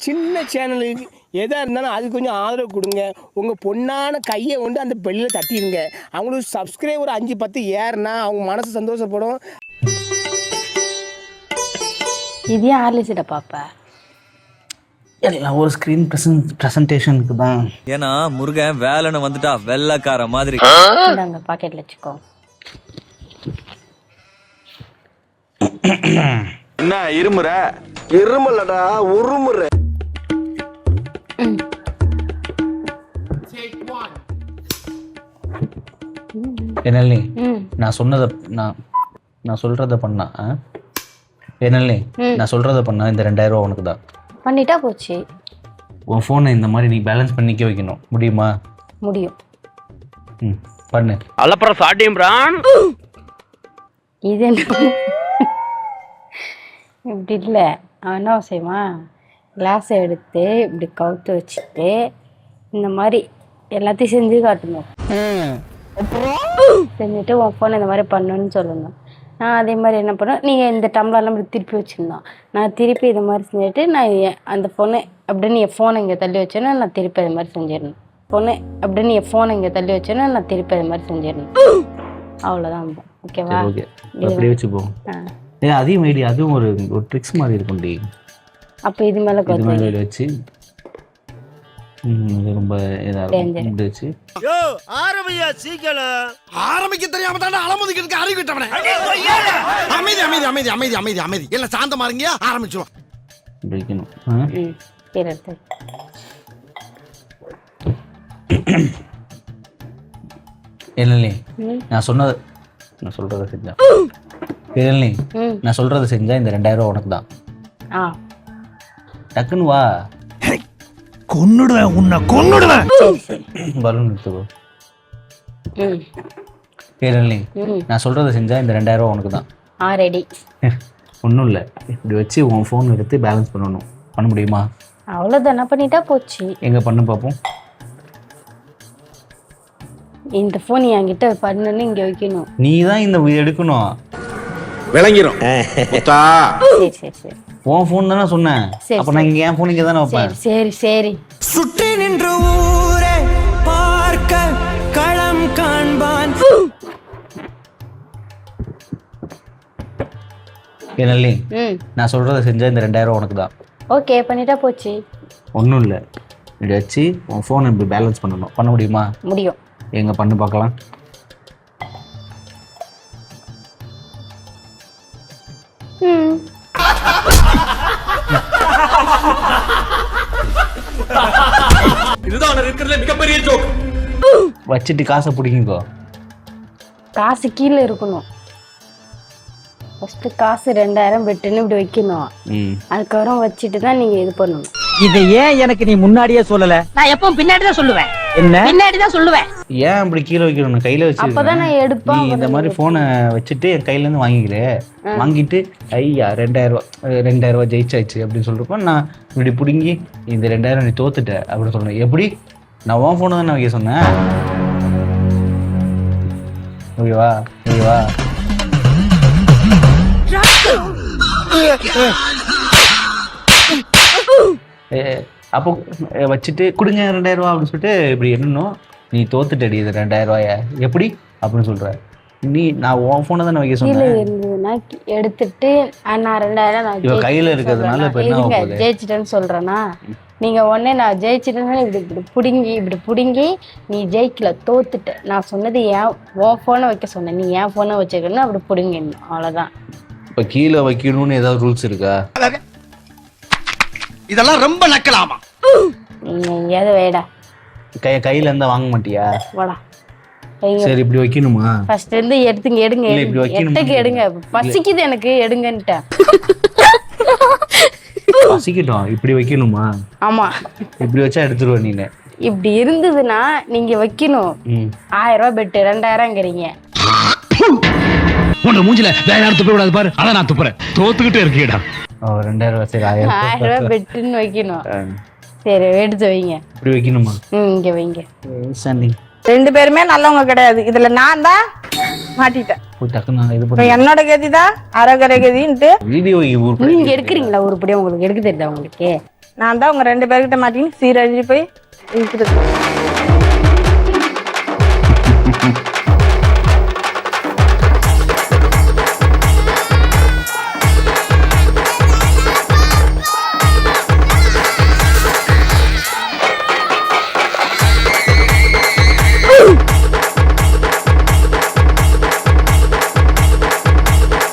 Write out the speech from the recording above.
சின்ன சேனலுக்கு எதாக இருந்தாலும் அது கொஞ்சம் ஆதரவு கொடுங்க. உங்கள் பொண்ணான கையை கொண்டு அந்த பெல்லில் தட்டிடுங்க. அவங்களுக்கு சப்ஸ்கிரைபர் 5-10 ஏறுனா அவங்க மனசு சந்தோஷப்படும். இதே ஆர்லிசிட்ட பாப்பா எல்லாம் ஒரு ஸ்கிரீன் பிரசன்டேஷனுக்கு தான். ஏன்னா முருகன் வேலைன்னு வந்துட்டா வெள்ளக்கார மாதிரி. அந்த பாக்கெட்ல வச்சுக்கோ. என்ன இருமுற? இருமலடா உருமுற. என்னல்லே நான் சொல்றத பண்ணா என்னல்லே நான் சொல்றத பண்ணா இந்த 2000 ரூபா உனக்கு தான். பண்ணிட்டா போச்சு. உன் ஃபோனை இந்த மாதிரி நீ பேலன்ஸ் பண்ணிக்க வைக்கணும். முடியுமா? முடியும். பண்ணு. அலப்பறம் சாட்டியம்ரான். இது என்ன இப்படி இல்லை. அவன் என்ன செய்வான், கிளாஸை எடுத்து இப்படி கவுத்து வச்சுட்டு இந்த மாதிரி எல்லாத்தையும் செஞ்சு காட்டணும். செஞ்சுட்டு உன் ஃபோனை இந்த மாதிரி பண்ணணும்னு சொல்லணும். நான் அதே மாதிரி என்ன பண்ணேன், நீங்கள் இந்த டம்ளர்லாம் இப்படி திருப்பி வச்சுருந்தோம். நான் திருப்பி இது மாதிரி செஞ்சுட்டு நான் அந்த ஃபோனை அப்படின்னு என் ஃபோனை இங்கே தள்ளி வச்சேன்னா நான் திருப்பி அது மாதிரி செஞ்சிடணும். ஃபோனை அப்படின்னு என் ஃபோனை இங்கே தள்ளி வச்சேன்னா நான் திருப்பி அது மாதிரி செஞ்சிடணும். அவ்வளோதான். ஓகேவா? அப்படியே வச்சுப்போம். அதையும் ஐடியா, அதுவும் ஒரு ட்ரிக்ஸ் மாதிரி இருக்கும்டி. அப்போ இது மேலே வச்சு ரொம்ப இருந்துச்சு. ஆரம்பிக்க தெரியாம தானே அலமுதிக்கிறதுக்கு அறிவு விட்டவனே. அமைதி அமைதி அமைதி அமைதி அமைதி அமைதி எல்லாம் சாந்தமா இருங்க. ஆரம்பிச்சுவோம். என்னல்லே நான் சொல்றத செஞ்சா கேள்வி. நான் சொல்றத செஞ்சா இந்த 2000 ரூபா உனக்கு தான். டக்குன்னு வா. கொன்னுடுவேன், உன்னை கொன்னுடுவேன். பலூன் எடுத்துக்கோ. கேள்வி. நான் சொல்றத செஞ்சா இந்த 2000 ரூபா உனக்கு தான். ரெடி. ஒன்றும் இல்லை, இப்படி வச்சு உன் ஃபோன் எடுத்து பேலன்ஸ் பண்ணணும். பண்ண முடியுமா? அவ்வளோதானே, பண்ணிட்டா போச்சு. எங்க பண்ணு பார்ப்போம். இந்த ஃபோன் என்கிட்ட பண்ணணும்னு இங்கே வைக்கணும். நீ தான் இந்த எடுக்கணும். விளங்கிரும். சரி சரி சரி. உன் ஃபோன் தானே சொன்னேன். அப்போ நான் இங்கே என் ஃபோன் இங்கே தானே வைப்பேன். சரி சரி. சுற்றி நின்று ஊரே பார்க்க களம் காண்பான். நல்லி, நான் சொல்றத செஞ்சா இந்த 2000 ரூபா உனக்கு தான். ஓகே, பண்ணிட்டா போச்சு. ஒன்றும் இல்லை, இப்படி வச்சு உன் ஃபோனை இப்படி பேலன்ஸ் பண்ணணும். பண்ண முடியுமா? முடியும். எங்க பண்ணு பார்க்கலாம். இதுதான் இருக்கிறதுல மிகப்பெரிய ஜோக். வச்சுட்டு காசை பிடிங்கோ. காசு கீழே இருக்கணும். ஃபர்ஸ்ட் காசு 2000 பெட்டுன்னு இப்படி வைக்கணும். அதுக்கப்புறம் வச்சுட்டு தான் நீங்க இது பண்ணணும். இதை ஏன் எனக்கு நீ முன்னாடியே சொல்லல? நான் எப்பவும் பின்னாடி தான் சொல்லுவேன். என்ன பின்னாடி தான் சொல்லுவேன். ஏன் அப்படி கீழே வைக்கணும்? கையில வச்சு அப்பதான் நான் எடுப்பேன். நீ இந்த மாதிரி போனை வச்சுட்டு என் கையில இருந்து வாங்கிக்கிறேன். வாங்கிட்டு ஐயா 2000 ரூபா ஜெயிச்சாச்சு அப்படின்னு சொல்றப்ப நான் இப்படி பிடுங்கி இந்த 2000 நீ தோத்துட்ட அப்படின்னு சொல்றேன். எப்படி? நான் உன் போனை தானே வைக்க சொன்னேன். ஓகேவா? ஓகேவா? அப்போ வச்சுட்டு கொடுங்க 2000 ரூபா அப்படின்னு சொல்லிட்டு இப்படி என்னன்னும் நீ தோத்துட்டடி இது 2000 ரூபாய எப்படி அப்படின்னு சொல்ற. நான் உன் போனை தானே வைக்க சொன்னேன். எடுத்துட்டு நான் 2000 நான் கையில இருக்கிறதுனால ஜெயிச்சிட்டேன்னு சொல்றேன்னா நீங்க உடனே நான் ஜெயிச்சிட்டேன்னு இப்படி புடுங்கி நீ ஜெயிக்கல, தோத்துட்ட. நான் சொன்னது உன் போனை வைக்க சொன்னேன், நீ என் போனை வச்சுக்கணும். அப்படி புடுங்கிடணும். அவ்வளவுதான். இப்ப கீழே வைக்கணும்னு ஏதாவது ரூல்ஸ் இருக்கா? இதெல்லாம் ரொம்ப நக்கலாமா? எது வேடா கையில இருந்தா வாங்க மாட்டியா? வாடா. சரி, இப்படி வைக்கணுமா? ஃபர்ஸ்ட் இருந்து எடுங்க. எட்டக்கு எடுங்க. பசிக்குது எனக்கு, எடுங்கன்ட்டேன். பசிக்கட்டும். இப்படி வைக்கணுமா? ஆமா, இப்படி வச்சா எடுத்துருவ நீ. இப்படி இருந்ததுன்னா நீங்க வைக்கணும். 1000 ரூபாய் பெட்டு 2000ங்கிறீங்க. உன்ன மூஞ்சில வேற யாரும் துப்ப கூடாது பாரு. அதான் நான் துப்புறேன். தோத்துக்கிட்டே இருக்கீடா. 2000 ரூபாய். சரி, 1000 ரூபாய் பெட்டுன்னு வைக்கணும். சரி, எடுத்து வைங்க. இப்படி வைக்கணுமா? இங்க வைங்க. சண்டி 2 பேருமே நல்லவங்க கிடையாது. இதுல நான் தான் மாட்டிட்டேன். என்னோட கதி தான் அரகர கதின்ட்டு வீடியோ நீங்க எடுக்கிறீங்களா? உருப்படியா உங்களுக்கு எடுக்க தெரியுதா? உங்களுக்கு நான் தான் உங்க 2 பேர்கிட்ட மாட்டின்னு சீரழிஞ்சு போய் இருக்கிறது.